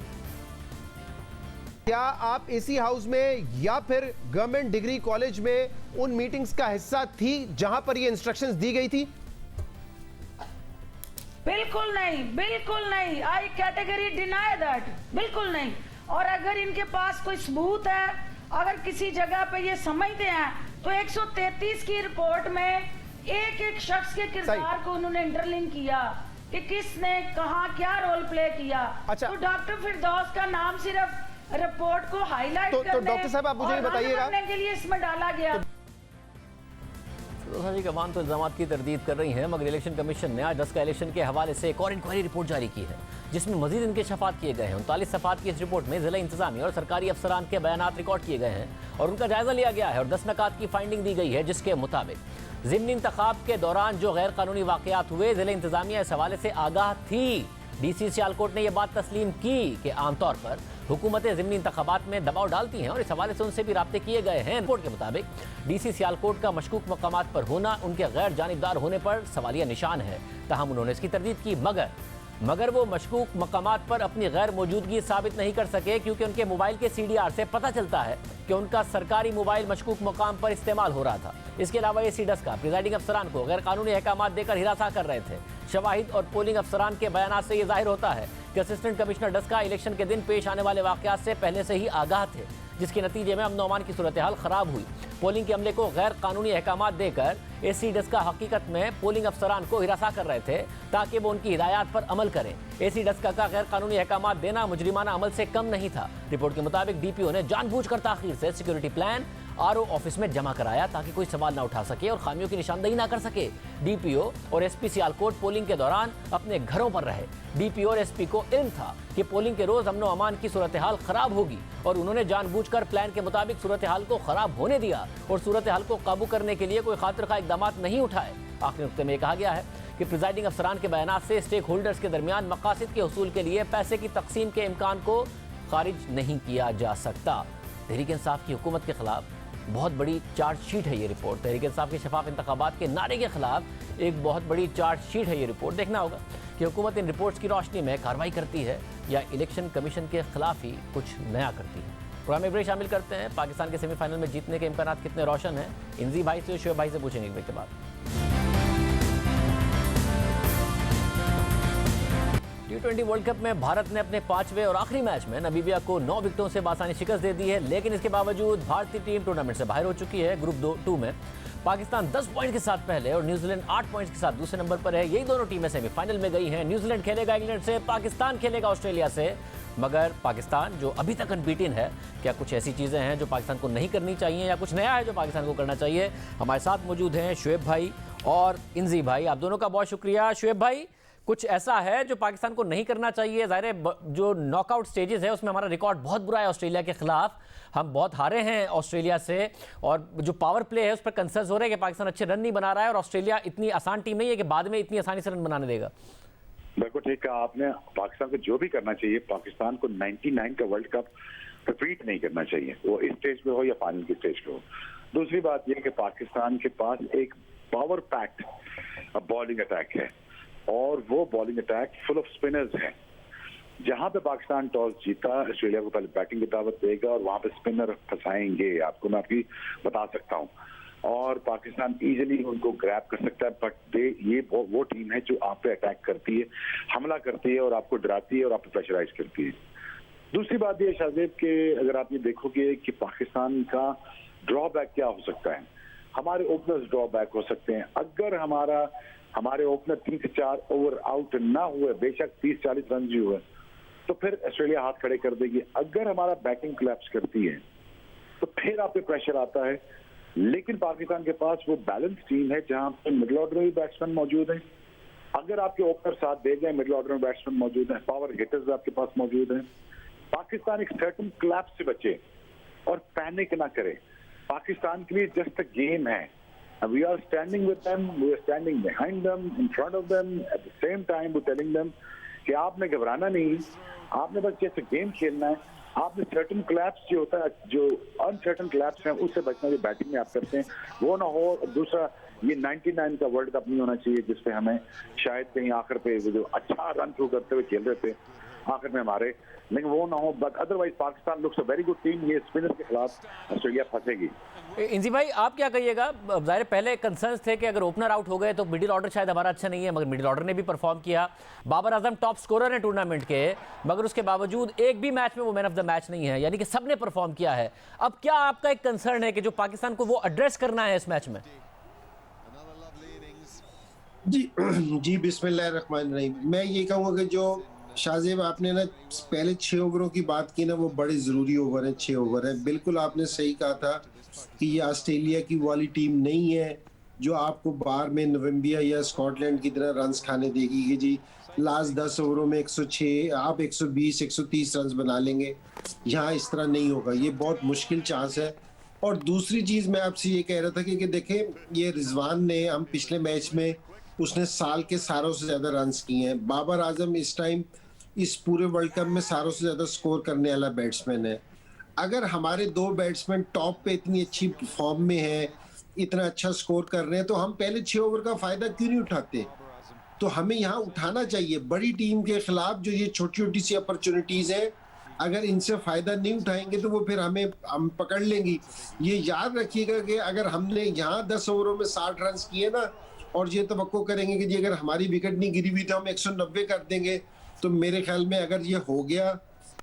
क्या आप एसी हाउस में या फिर गवर्नमेंट डिग्री कॉलेज में उन मीटिंग्स का हिस्सा थी जहां पर ये इंस्ट्रक्शंस दी गई थी? बिल्कुल नहीं, बिल्कुल नहीं। आई कैटेगरी डिनाई दैट, बिल्कुल नहीं। और अगर इनके पास कोई सबूत है, अगर किसी जगह पे ये समझते हैं तो 133 की रिपोर्ट में एक एक शख्स के किरदार को उन्होंने इंटरलिंक किया कि किसने कहां क्या रोल प्ले किया। अच्छा। तो डॉक्टर फिरदौस का नाम सिर्फ रिपोर्ट को हाईलाइट तो डॉक्टर साहब आप मुझे ये बताइएगा के लिए इसमें डाला गया। फिरोज हाजी कमान तो इल्जाम की तरदीद कर रही हैं, मगर इलेक्शन कमीशन ने आज 10 का इलेक्शन के हवाले से एक और इंक्वायरी रिपोर्ट जारी की है, जिसमें मजीद इंकशाफात किए गए हैं। 39 सफ़ात की इस रिपोर्ट में ज़िला इंतजामिया और सरकारी अफसरान के बयानात रिकॉर्ड किए गए हैं और उनका जायजा लिया गया है और 10 नकात की फाइंडिंग दी गई है, जिसके मुताबिक ज़िमनी इंतखाब के दौरान जो गैर कानूनी वाक़यात हुए, ज़िला इंतजामिया इस हवाले से आगाह थी। DC सियालकोट ने यह बात तस्लीम की कि आमतौर पर हुकूमतें ज़िमनी इंतखाबात में दबाव डालती हैं और इस हवाले से उनसे भी राब्ते किए गए हैं। रिपोर्ट के मुताबिक DC सियालकोट का मशकूक मकामात पर होना उनके गैर जानिबदार होने पर सवालिया निशान है। ताहम उन्होंने इसकी तरदीद की, मगर वो मशकूक मकामात पर अपनी गैर मौजूदगी साबित नहीं कर सके, क्योंकि उनके मोबाइल के CDR से पता चलता है कि उनका सरकारी मोबाइल मशकूक मकाम पर इस्तेमाल हो रहा था। इसके अलावा AC डस्का प्रिजाइडिंग अफसरान को गैर कानूनी अहकामात देकर हिरासा कर रहे थे। शवाहिद और पोलिंग अफसरान के बयान से यह जाहिर होता है कि असिस्टेंट कमिश्नर डस्का इलेक्शन के दिन पेश आने वाले वाक़यात से पहले से ही आगाह थे, जिसके नतीजे में अमन अमान की सूरत हाल खराब हुई। पोलिंग के अमले को गैर कानूनी अहकामात देकर AC डस्का हकीकत में पोलिंग अफसरान को हिरासा कर रहे थे ताकि वो उनकी हिदायत पर अमल करें। AC डस्का का गैर कानूनी अहकामात देना मुजरिमाना अमल से कम नहीं था। रिपोर्ट के मुताबिक DPO ने जानबूझकर ताखीर से सिक्योरिटी प्लान RO ऑफिस में जमा कराया ताकि कोई सवाल ना उठा सके और खामियों की निशानदेही ना कर सके। DPO और SP सियालकोट पोलिंग के दौरान अपने घरों पर रहे। DPO और SP को इल्म था कि पोलिंग के रोज अमन व अमान की सूरत हाल खराब होगी और उन्होंने जानबूझकर प्लान के मुताबिक सूरत हाल को खराब होने दिया और सूरत हाल को काबू करने के लिए कोई खातिर खा इकदाम नहीं उठाए। आखिरी नुक्ते में कहा गया है कि प्रिजाइडिंग अफसरान के बयान से स्टेक होल्डर्स के दरमियान मकासद के हसूल के लिए पैसे की तकसीम के इम्कान को खारिज नहीं किया जा सकता। तहरीक इंसाफ की हुकूमत के खिलाफ बहुत बड़ी चार्जशीट है ये रिपोर्ट। तहरीक इंसाफ के शफाफ इंतखाबात के नारे के खिलाफ एक बहुत बड़ी चार्जशीट है ये रिपोर्ट। देखना होगा कि हुकूमत इन रिपोर्ट्स की रोशनी में कार्रवाई करती है या इलेक्शन कमीशन के खिलाफ ही कुछ नया करती है। प्रोग्राम में ब्रेक शामिल करते हैं। पाकिस्तान के सेमीफाइनल में जीतने के इम्कान कितने रोशन हैं, इंजी भाई से शोएब भाई से पूछेंगे ब्रेक के बाद। T20 वर्ल्ड कप में भारत ने अपने 5वें और आखिरी मैच में नामीबिया को 9 विकेटों से बासानी शिकस्त दे दी है, लेकिन इसके बावजूद भारतीय टीम टूर्नामेंट से बाहर हो चुकी है। ग्रुप 2 में पाकिस्तान 10 पॉइंट के साथ पहले और न्यूजीलैंड 8 पॉइंट्स के साथ दूसरे नंबर पर है। यही दोनों टीमें सेमीफाइनल में गई हैं। न्यूजीलैंड खेलेगा इंग्लैंड से, पाकिस्तान खेलेगा ऑस्ट्रेलिया से। मगर पाकिस्तान जो अभी तक अनबीटन है, क्या कुछ ऐसी चीज़ें हैं जो पाकिस्तान को नहीं करनी चाहिए या कुछ नया है जो पाकिस्तान को करना चाहिए? हमारे साथ मौजूद हैं शोएब भाई और इंजी भाई। आप दोनों का बहुत शुक्रिया। शोएब भाई, कुछ ऐसा है जो पाकिस्तान को नहीं करना चाहिए? ज़ाहिर है जो नॉकआउट स्टेजेस है उसमें हमारा रिकॉर्ड बहुत बुरा है ऑस्ट्रेलिया के खिलाफ, हम बहुत हारे हैं ऑस्ट्रेलिया से, और जो पावर प्ले है उस पर कंसर्न हो रहे हैं कि पाकिस्तान अच्छे रन नहीं बना रहा है और ऑस्ट्रेलिया इतनी आसान टीम नहीं है कि बाद में इतनी आसानी से रन बनाने देगा। बिल्कुल ठीक कहा आपने। पाकिस्तान को जो भी करना चाहिए, पाकिस्तान को 99 का वर्ल्ड कप रिपीट नहीं करना चाहिए, वो इस स्टेज पे हो या फाइनल की स्टेज पे हो। दूसरी बात यह कि पाकिस्तान के पास एक पावर पैक्ड बॉलिंग अटैक है और वो bowling attack full off spinners है। जहां पे पाकिस्तान टॉस जीता, ऑस्ट्रेलिया को पहले बैटिंग की दावत देगा और वहां पे स्पिनर फंसाएंगे, आपको मैं आपकी बता सकता हूं, और पाकिस्तान इजीली उनको ग्रैब कर सकता है। बट ये वो टीम है जो आप पे अटैक करती है, हमला करती है और आपको डराती है और आपको प्रेशराइज करती है। दूसरी बात ये शाहजेब के अगर आप ये देखोगे कि पाकिस्तान का ड्रॉबैक क्या हो सकता है, हमारे ओपनर्स ड्रॉबैक हो सकते हैं। अगर हमारे ओपनर 3 से 4 ओवर आउट ना हुए, बेशक 30-40 रन भी हुए, तो फिर ऑस्ट्रेलिया हाथ खड़े कर देगी। अगर हमारा बैटिंग कोलैप्स करती है तो फिर आप पे प्रेशर आता है। लेकिन पाकिस्तान के पास वो बैलेंस टीम है जहां पे मिडिल ऑर्डर में बैट्समैन मौजूद हैं। अगर आपके ओपनर साथ दे गए, मिडिल ऑर्डर में बैट्समैन मौजूद हैं, पावर हिटर्स आपके पास मौजूद हैं, पाकिस्तान एक सर्टन कोलैप्स से बचे और पैनिक ना करे। पाकिस्तान के लिए जस्ट अ गेम है। We are standing with them, we are standing behind them, in front of them, at the same time we're telling them कि आपने घबराना नहीं, आपने बस जैसे गेम खेलना है। आपने सर्टन क्लैप्स जो होता है, जो अनसर्टन क्लैप्स हैं, उससे बचना जो बैटिंग में आप करते हैं वो ना हो। दूसरा, ये 99 का वर्ल्ड कप नहीं होना चाहिए जिसपे हमें शायद कहीं आखिर पे जो अच्छा रन थ्रू करते हुए खेल रहे थे आखिर में हमारे, लेकिन वो ना हो। But otherwise Pakistan looks a very good team. ये स्पिनर के खिलाफ ऑस्ट्रेलिया फंसेगी। इंजी भाई आप क्या कहिएगा? ज़ाहिर पहले कंसर्न्स थे कि अगर ओपनर आउट हो गए तो मिडिल ऑर्डर शायद हमारा अच्छा नहीं है, मगर मिडिल ऑर्डर ने भी परफॉर्म किया। बाबर आजम टॉप स्कोरर हैं टूर्नामेंट के, मगर उसके बावजूद एक भी मैच में वो मैन ऑफ द मैच नहीं है, यानी कि सबने परफॉर्म किया है। अब क्या आपका एक कंसर्न है कि जो पाकिस्तान को वो एड्रेस करना है इस मैच में? जी बिस्मिल्लाहिर्रहमानिर्रहीम। मैं ये कहूँगा कि जो शाहजेब आपने ना पहले 6 ओवरों की बात की ना, वो बड़े ज़रूरी ओवर हैं, 6 ओवर है। बिल्कुल आपने सही कहा था कि ये ऑस्ट्रेलिया की वाली टीम नहीं है जो आपको बाहर में नवंबिया या स्कॉटलैंड की तरह रन्स खाने देगी कि जी लास्ट 10 ओवरों में 106 आप 120 130 रन बना लेंगे। यहाँ इस तरह नहीं होगा, ये बहुत मुश्किल चांस है। और दूसरी चीज़ मैं आपसे ये कह रहा था कि देखें ये रिजवान ने, हम पिछले मैच में उसने साल के सारों से ज़्यादा रन्स किए हैं। बाबर आजम इस टाइम इस पूरे वर्ल्ड कप में सारों से ज़्यादा स्कोर करने वाला बैट्समैन है। अगर हमारे 2 बैट्समैन टॉप पे इतनी अच्छी फॉर्म में है, इतना अच्छा स्कोर कर रहे हैं, तो हम पहले 6 ओवर का फ़ायदा क्यों नहीं उठाते? तो हमें यहाँ उठाना चाहिए। बड़ी टीम के खिलाफ जो ये छोटी छोटी सी अपॉर्चुनिटीज़ हैं, अगर इनसे फ़ायदा नहीं उठाएंगे तो वो फिर हम पकड़ लेंगी। ये याद रखिएगा कि अगर हमने यहाँ 10 ओवरों में 60 रन किए ना, और ये तवक्को करेंगे कि जी अगर हमारी विकेट नहीं गिरी हुई तो हम 190 कर देंगे, तो मेरे ख्याल में अगर ये हो गया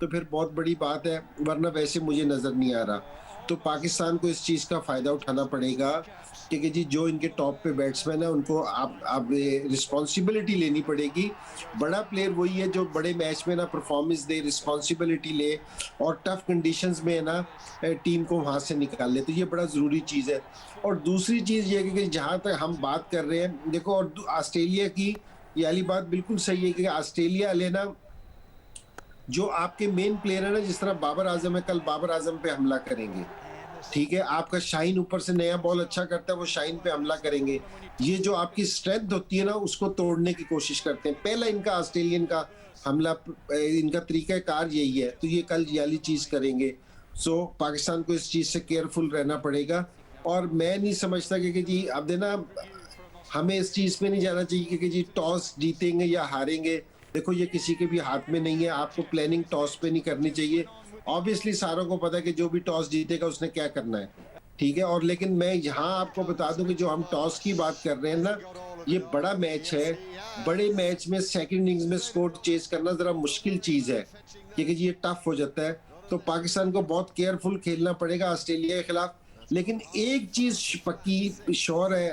तो फिर बहुत बड़ी बात है, वरना वैसे मुझे नज़र नहीं आ रहा। तो पाकिस्तान को इस चीज़ का फ़ायदा उठाना पड़ेगा कि जी जो इनके टॉप पे बैट्समैन है उनको आप रिस्पॉन्सिबिलिटी लेनी पड़ेगी। बड़ा प्लेयर वही है जो बड़े मैच में ना परफॉर्मेंस दे, रिस्पॉन्सिबिलिटी ले और टफ कंडीशंस में ना टीम को वहाँ से निकाल ले। तो ये बड़ा ज़रूरी चीज़ है। और दूसरी चीज़ ये है कि जहाँ तक हम बात कर रहे हैं, देखो और ऑस्ट्रेलिया की ये वाली बात बिल्कुल सही है कि ऑस्ट्रेलिया लेना जो आपके मेन प्लेयर है ना, जिस तरह बाबर आजम है, कल बाबर आजम पे हमला करेंगे, ठीक है। आपका शाहीन ऊपर से नया बॉल अच्छा करता है, वो शाहीन पे हमला करेंगे। ये जो आपकी स्ट्रेंथ होती है ना, उसको तोड़ने की कोशिश करते हैं। पहला इनका ऑस्ट्रेलियन का हमला, इनका तरीकाकार यही है, तो ये कल ये वाली चीज़ करेंगे। सो पाकिस्तान को इस चीज़ से केयरफुल रहना पड़ेगा। और मैं नहीं समझता कि जी अब देना हमें इस चीज़ पे नहीं जाना चाहिए कि जी टॉस जीतेंगे या हारेंगे। देखो ये किसी के भी हाथ में नहीं है, आपको प्लानिंग टॉस पे नहीं करनी चाहिए। ऑब्वियसली सारों को पता है कि जो भी टॉस जीतेगा उसने क्या करना है, ठीक है। और लेकिन मैं यहाँ आपको बता दूं कि जो हम टॉस की बात कर रहे हैं ना, ये बड़ा मैच है। बड़े मैच में सेकंड इनिंग्स में स्कोर चेज करना ज़रा मुश्किल चीज़ है, क्योंकि ये टफ हो जाता है। तो पाकिस्तान को बहुत केयरफुल खेलना पड़ेगा ऑस्ट्रेलिया के खिलाफ। लेकिन एक चीज़ पक्की श्योर है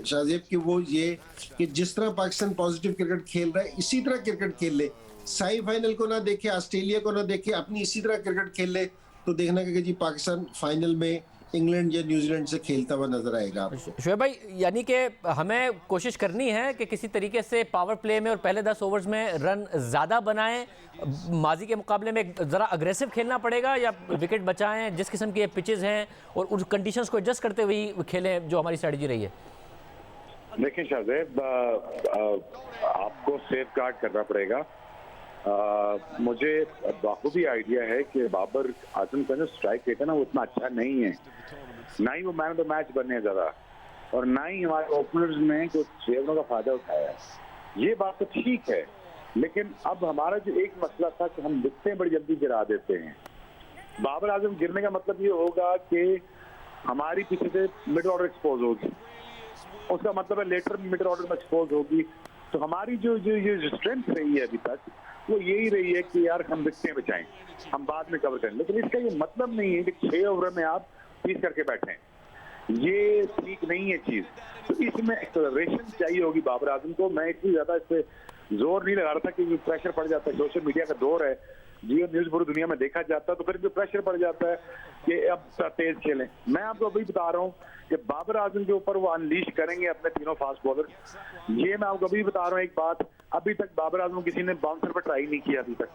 शाहजेब की, वो ये कि जिस तरह पाकिस्तान पॉजिटिव क्रिकेट खेल रहा है, इसी तरह क्रिकेट खेल ले। सेमीफाइनल को ना देखे, ऑस्ट्रेलिया को ना देखे, अपनी इसी तरह क्रिकेट खेल ले, तो देखना कि जी पाकिस्तान फाइनल में इंग्लैंड या न्यूजीलैंड से खेलता हुआ नजर आएगा। शोएब भाई, यानी कि हमें कोशिश करनी है कि किसी तरीके से पावर प्ले में और पहले 10 ओवर्स में रन ज़्यादा बनाएं, माजी के मुकाबले में ज़रा अग्रेसिव खेलना पड़ेगा, या विकेट बचाएं, जिस किस्म के पिचेस हैं और उन कंडीशंस को एडजस्ट करते हुए खेलें जो हमारी स्ट्रेटजी रही है? देखिए शाहजेब, आपको सेफ गार्ड करना पड़ेगा। मुझे बाखूबी आइडिया है कि बाबर आजम का जो स्ट्राइक रेट है ना, वो उतना अच्छा नहीं है। ना ही वो मैन ऑफ द मैच बने ज़्यादा, और ना ही हमारे ओपनर्स ने जो 6 ओवरों का फायदा उठाया है। ये बात तो ठीक है, लेकिन अब हमारा जो एक मसला था कि हम विकेटें बड़ी जल्दी गिरा देते हैं। बाबर आजम गिरने का मतलब ये होगा कि हमारी पीछे से मिड ऑर्डर एक्सपोज होगी, उसका मतलब है लेटर मिड ऑर्डर में एक्सपोज होगी। तो हमारी जो स्ट्रेंथ रही है अभी तक, वो यही रही है कि यार हम विकेटें बचाएं, हम बाद में कवर करें। लेकिन इसका ये मतलब नहीं है कि 6 ओवर में आप 30 करके बैठें, ये ठीक नहीं है चीज। तो इसमें एक्सेलरेशन चाहिए होगी बाबर आजम को। मैं इतनी ज्यादा इस पे जोर नहीं लगा रहा था कि प्रेशर पड़ जाता है, सोशल मीडिया का दौर है, जियो न्यूज पूरी दुनिया में देखा जाता है, तो फिर जो प्रेशर पड़ जाता है कि अब तेज खेलें। मैं आपको अभी बता रहा हूँ कि बाबर आजम के ऊपर वो अनलीश करेंगे अपने तीनों फास्ट बॉलर। ये मैं आपको अभी बता रहा हूँ एक बात, अभी तक बाबर आजम किसी ने बाउंसर पर ट्राई नहीं किया अभी तक।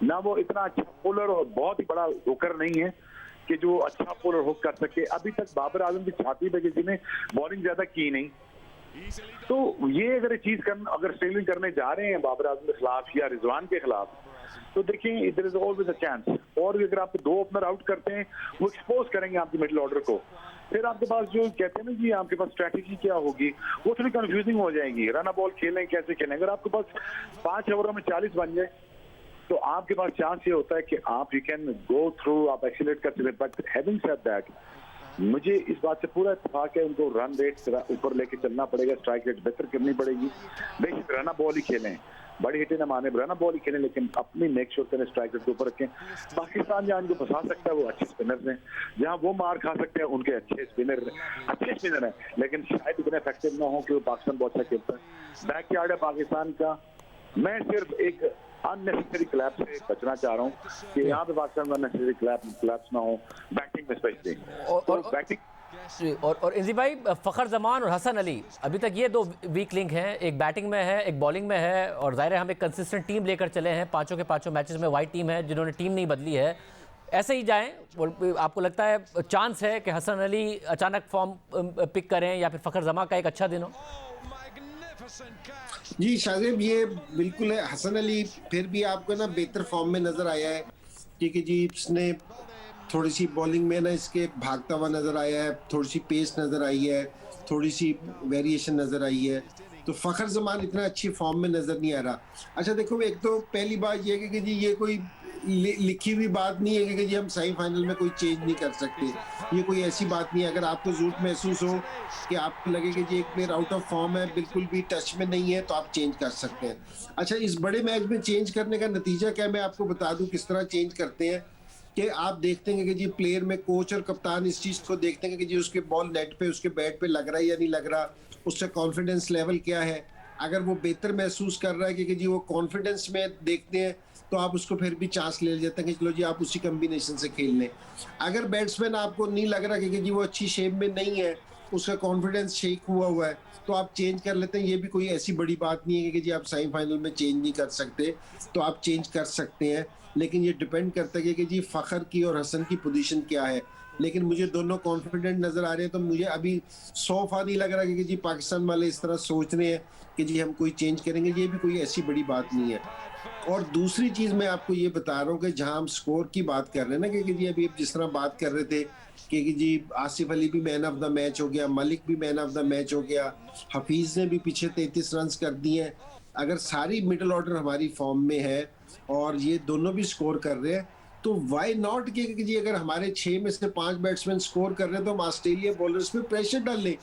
ना वो इतना अच्छा बॉलर और बहुत ही बड़ा हुकर नहीं है कि जो अच्छा बॉलर हुक कर सके। अभी तक बाबर आजम की छाती पे किसी ने बॉलिंग ज्यादा की नहीं। तो ये अगर चीज अगर स्टेलिंग करने जा रहे हैं बाबर आजम के खिलाफ या रिजवान के खिलाफ, तो देखिए there is always a chance. और अगर आप 2 ओपनर आउट करते हैं, वो एक्सपोज करेंगे आपकी मिडिल ऑर्डर को। फिर आपके पास जो कहते हैं ना जी आपके पास स्ट्रैटेजी क्या होगी, वो थोड़ी कंफ्यूजिंग हो जाएगी। रन बॉल खेलें, कैसे खेलें। अगर आपके पास 5 ओवरों में 40 बन जाए तो आपके पास चांस ये होता है कि आप यू कैन गो थ्रू, आप एक्सीलरेट कर सकते हैं। बट हैविंग सेड दैट, मुझे इस बात से पूरा इत्तेफाक है, उनको रन रेट ऊपर लेके चलना पड़ेगा, स्ट्राइक रेट बेहतर करनी पड़ेगी। बेशक रन बॉल ही खेलें, बड़ी हिटें ना माने, रन बॉल ही खेलें, लेकिन अपनी मेक श्योर करें स्ट्राइक रेट के ऊपर रखें। पाकिस्तान जहाँ इनको फंसा सकता है वो अच्छे स्पिनर्स हैं, जहाँ वो मार खा सकते हैं उनके अच्छे स्पिनर हैं, लेकिन शायद इतने इफेक्टिव ना हो कि वो पाकिस्तान बहुत अच्छा खेलता है। बैकयार्ड है पाकिस्तान का। मैं सिर्फ एक अननेसेसरी क्लैप से बचना चाह रहा हूँ कि यहाँ पे पाकिस्तान में अननेसेसरी क्लैप्स ना हो, बैटिंग में स्पेशली। तो बैटिंग और इंजी भाई, फ़खर जमान और हसन अली अभी तक ये दो वीक लिंक हैं, एक बैटिंग में है, एक बॉलिंग में है, और जाहिर है हम एक कंसिस्टेंट टीम लेकर चले हैं, पांचों के पांचों मैचेस में वाइट टीम है जिन्होंने टीम नहीं बदली है। ऐसे ही जाएं, आपको लगता है चांस है कि हसन अली अचानक फॉर्म पिक करें या फिर फ़खर जमान का एक अच्छा दिन हो? जी शाहजेब, ये बिल्कुल है। हसन अली फिर भी आपको ना बेहतर फॉर्म में नजर आया है, क्योंकि जी इसने थोड़ी सी बॉलिंग में ना इसके भागता हुआ नजर आया है, थोड़ी सी पेस नजर आई है, थोड़ी सी वेरिएशन नजर आई है। तो फ़खर जमान इतना अच्छी फॉर्म में नजर नहीं आ रहा। अच्छा देखो, एक तो पहली बात ये है कि जी ये कोई लिखी हुई बात नहीं है कि जी हम सेमीफाइनल में कोई चेंज नहीं कर सकते, ये कोई ऐसी बात नहीं है। अगर आपको जरूरत महसूस हो कि आपको लगे कि जी एक प्लेयर आउट ऑफ फॉर्म है, बिल्कुल भी टच में नहीं है, तो आप चेंज कर सकते हैं। अच्छा, इस बड़े मैच में चेंज करने का नतीजा क्या, मैं आपको बता दूं किस तरह चेंज करते हैं। कि आप देखते हैं कि जी प्लेयर में कोच और कप्तान इस चीज़ को देखते हैं कि जी उसके बॉल नेट पे, उसके बैट पे लग रहा है या नहीं लग रहा, उसका कॉन्फिडेंस लेवल क्या है। अगर वो बेहतर महसूस कर रहा है कि जी वो कॉन्फिडेंस में देखते हैं, तो आप उसको फिर भी चांस ले लेते हैं कि चलो जी आप उसी कम्बिनेशन से खेल लें। अगर बैट्समैन आपको नहीं लग रहा कि जी वो अच्छी शेप में नहीं है, उसका कॉन्फिडेंस शेक हुआ है, तो आप चेंज कर लेते हैं। ये भी कोई ऐसी बड़ी बात नहीं है कि जी आप सेमीफाइनल में चेंज नहीं कर सकते, तो आप चेंज कर सकते हैं। लेकिन ये डिपेंड करता है कि जी फ़खर की और हसन की पोजीशन क्या है। लेकिन मुझे दोनों कॉन्फिडेंट नज़र आ रहे हैं, तो मुझे अभी 100% नहीं लग रहा कि जी पाकिस्तान वाले इस तरह सोच रहे हैं कि जी हम कोई चेंज करेंगे। ये भी कोई ऐसी बड़ी बात नहीं है। और दूसरी चीज़ मैं आपको ये बता रहा हूँ कि जहाँ हम स्कोर की बात कर रहे हैं ना, कि जी अभी जिस तरह बात कर रहे थे कि जी आसिफ अली भी मैन ऑफ द मैच हो गया, मलिक भी मैन ऑफ द मैच हो गया, हफीज़ ने भी पीछे 33 रन कर दिए हैं। अगर सारी मिडिल ऑर्डर हमारी फॉर्म में है और ये दोनों भी स्कोर कर रहे हैं, तो वाई नॉट कि जी अगर हमारे 6 में से 5 बैट्समैन स्कोर कर रहे हैं तो हम ऑस्ट्रेलिया बॉलर्स पे प्रेशर डाल लें।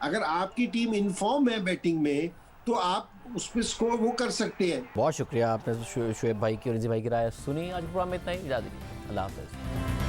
अगर आपकी टीम इनफॉर्म है बैटिंग में, तो आप उस पर स्कोर वो कर सकते हैं। बहुत शुक्रिया, आपने शुएब भाई की और इंजी भाई की राय सुनी। आज प्रोग्राम में इतना ही, इजाज़त दीजिए, अल्लाह हाफ़िज़।